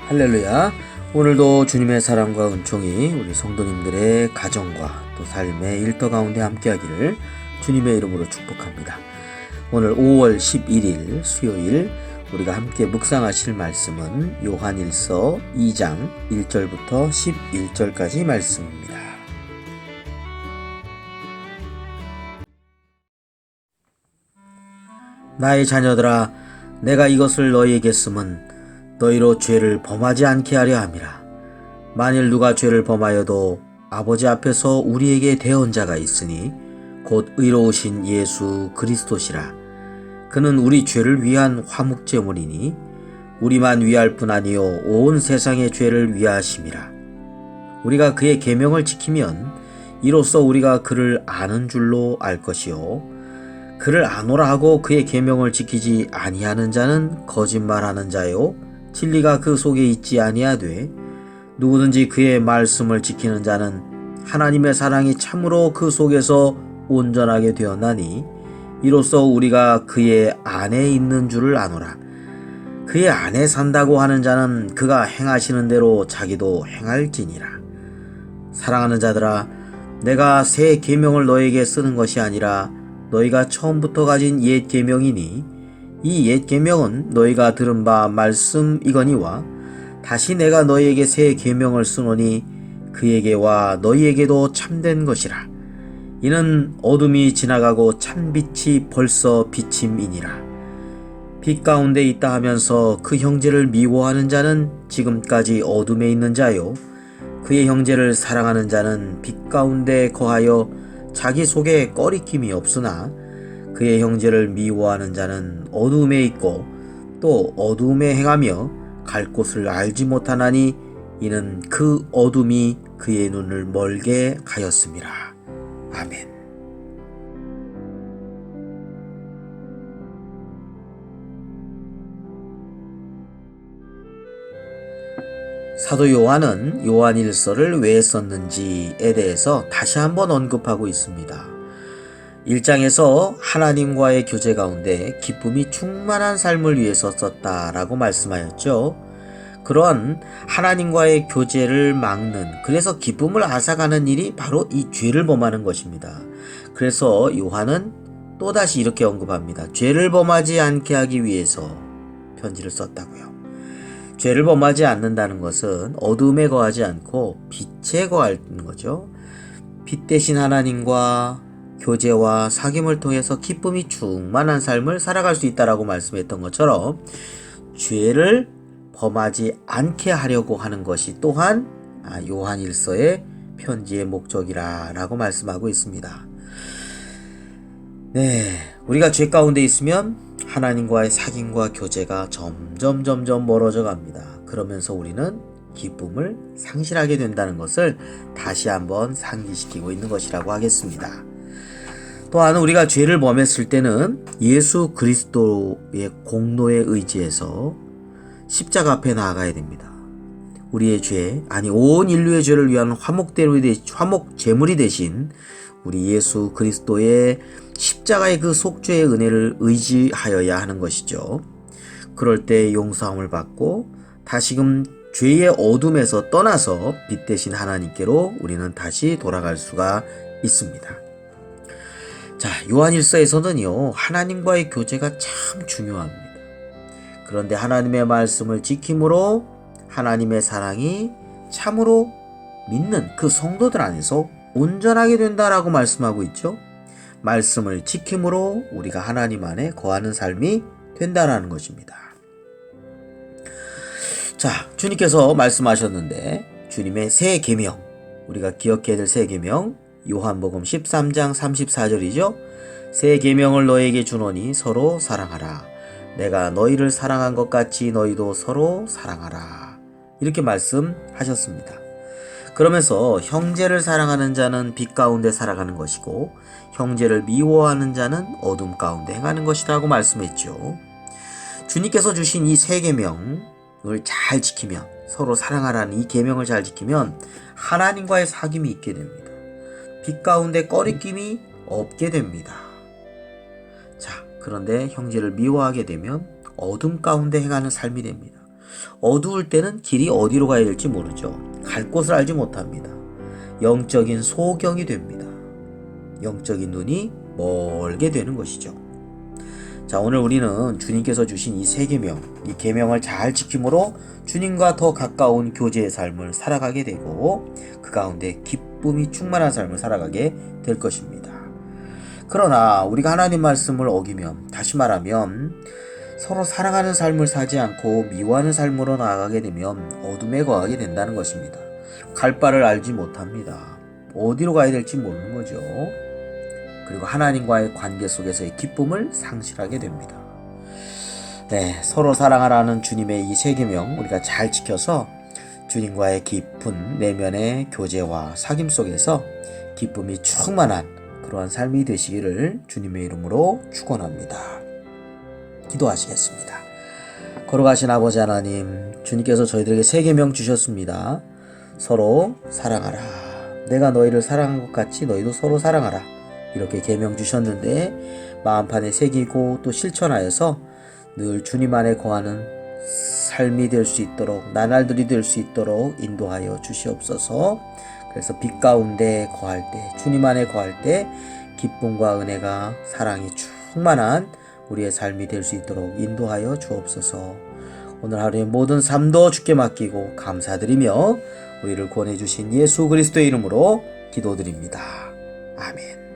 할렐루야. 오늘도 주님의 사랑과 은총이 우리 성도님들의 가정과 또 삶의 일터 가운데 함께하기를 주님의 이름으로 축복합니다. 오늘 5월 11일 수요일 우리가 함께 묵상하실 말씀은 요한일서 2장 1절부터 11절까지 말씀입니다. 나의 자녀들아, 내가 이것을 너희에게 쓰면 너희로 죄를 범하지 않게 하려 함이라. 만일 누가 죄를 범하여도 아버지 앞에서 우리에게 대언자가 있으니 곧 의로우신 예수 그리스도시라. 그는 우리 죄를 위한 화목제물이니 우리만 위할 뿐 아니요 온 세상의 죄를 위하심이라. 우리가 그의 계명을 지키면 이로써 우리가 그를 아는 줄로 알 것이요 그를 아노라 하고 그의 계명을 지키지 아니하는 자는 거짓말하는 자요 진리가 그 속에 있지 아니하되 누구든지 그의 말씀을 지키는 자는 하나님의 사랑이 참으로 그 속에서 온전하게 되었나니 이로써 우리가 그의 안에 있는 줄을 아노라. 그의 안에 산다고 하는 자는 그가 행하시는 대로 자기도 행할지니라. 사랑하는 자들아, 내가 새 계명을 너에게 쓰는 것이 아니라 너희가 처음부터 가진 옛 계명이니 이 옛 계명은 너희가 들은 바 말씀이거니와 다시 내가 너희에게 새 계명을 쓰노니 그에게와 너희에게도 참된 것이라. 이는 어둠이 지나가고 참빛이 벌써 비침이니라. 빛 가운데 있다 하면서 그 형제를 미워하는 자는 지금까지 어둠에 있는 자요 그의 형제를 사랑하는 자는 빛 가운데 거하여 자기 속에 꺼리낌이 없으나 그의 형제를 미워하는 자는 어두움에 있고 또 어두움에 행하며 갈 곳을 알지 못하나니 이는 그 어둠이 그의 눈을 멀게 하였음이라. 아멘. 사도 요한은 요한일서를 왜 썼는지에 대해서 다시 한번 언급하고 있습니다. 1장에서 하나님과의 교제 가운데 기쁨이 충만한 삶을 위해서 썼다라고 말씀하였죠. 그러한 하나님과의 교제를 막는, 그래서 기쁨을 앗아가는 일이 바로 이 죄를 범하는 것입니다. 그래서 요한은 또다시 이렇게 언급합니다. 죄를 범하지 않게 하기 위해서 편지를 썼다고요. 죄를 범하지 않는다는 것은 어둠에 거하지 않고 빛에 거하는 거죠. 빛 대신 하나님과 교제와 사귐을 통해서 기쁨이 충만한 삶을 살아갈 수 있다라고 말씀했던 것처럼 죄를 범하지 않게 하려고 하는 것이 또한 요한일서의 편지의 목적이라고 말씀하고 있습니다. 우리가 죄 가운데 있으면 하나님과의 사귐과 교제가 점점 멀어져 갑니다. 그러면서 우리는 기쁨을 상실하게 된다는 것을 다시 한번 상기시키고 있는 것이라고 하겠습니다. 또한 우리가 죄를 범했을 때는 예수 그리스도의 공로에 의지해서 십자가 앞에 나아가야 됩니다. 우리의 죄, 온 인류의 죄를 위한 화목 제물이 되신 우리 예수 그리스도의 십자가의 그 속죄의 은혜를 의지하여야 하는 것이죠. 그럴 때 용서함을 받고 다시금 죄의 어둠에서 떠나서 빛 대신 하나님께로 우리는 다시 돌아갈 수가 있습니다. 요한일서에서는요, 하나님과의 교제가 참 중요합니다. 그런데 하나님의 말씀을 지킴으로 하나님의 사랑이 참으로 믿는 그 성도들 안에서 온전하게 된다라고 말씀하고 있죠. 말씀을 지킴으로 우리가 하나님 안에 거하는 삶이 된다라는 것입니다. 주님께서 말씀하셨는데 주님의 새 계명, 우리가 기억해야 될 새 계명, 요한복음 13장 34절이죠. 새 계명을 너희에게 주노니 서로 사랑하라. 내가 너희를 사랑한 것 같이 너희도 서로 사랑하라. 이렇게 말씀하셨습니다. 그러면서 형제를 사랑하는 자는 빛 가운데 살아가는 것이고 형제를 미워하는 자는 어둠 가운데 행하는 것이라고 말씀했죠. 주님께서 주신 이 새 계명을 잘 지키면, 서로 사랑하라는 이 계명을 잘 지키면 하나님과의 사귐이 있게 됩니다. 빛 가운데 꺼리낌이 없게 됩니다. 그런데 형제를 미워하게 되면 어둠 가운데 행하는 삶이 됩니다. 어두울 때는 길이 어디로 가야 될지 모르죠. 갈 곳을 알지 못합니다. 영적인 소경이 됩니다. 영적인 눈이 멀게 되는 것이죠. 자, 오늘 우리는 주님께서 주신 이 세 계명, 이 계명을 잘 지킴으로 주님과 더 가까운 교제의 삶을 살아가게 되고 그 가운데 기쁨이 충만한 삶을 살아가게 될 것입니다. 그러나 우리가 하나님 말씀을 어기면, 다시 말하면 서로 사랑하는 삶을 살지 않고 미워하는 삶으로 나아가게 되면 어둠에 거하게 된다는 것입니다. 갈 바를 알지 못합니다. 어디로 가야 될지 모르는 거죠. 그리고 하나님과의 관계 속에서의 기쁨을 상실하게 됩니다. 네, 서로 사랑하라는 주님의 이 세 계명 우리가 잘 지켜서 주님과의 깊은 내면의 교제와 사귐 속에서 기쁨이 충만한 그러한 삶이 되시기를 주님의 이름으로 축원합니다. 기도하시겠습니다. 걸어가신 아버지 하나님, 주님께서 저희들에게 세 계명 주셨습니다. 서로 사랑하라. 내가 너희를 사랑한 것 같이 너희도 서로 사랑하라. 이렇게 계명 주셨는데 마음판에 새기고 또 실천하여서 늘 주님 안에 거하는 삶이 될 수 있도록, 나날들이 될 수 있도록 인도하여 주시옵소서. 그래서 빛 가운데 거할 때, 주님 안에 거할 때 기쁨과 은혜가, 사랑이 충만한 우리의 삶이 될 수 있도록 인도하여 주옵소서. 오늘 하루의 모든 삶도 주께 맡기고 감사드리며 우리를 구원해 주신 예수 그리스도의 이름으로 기도드립니다. 아멘.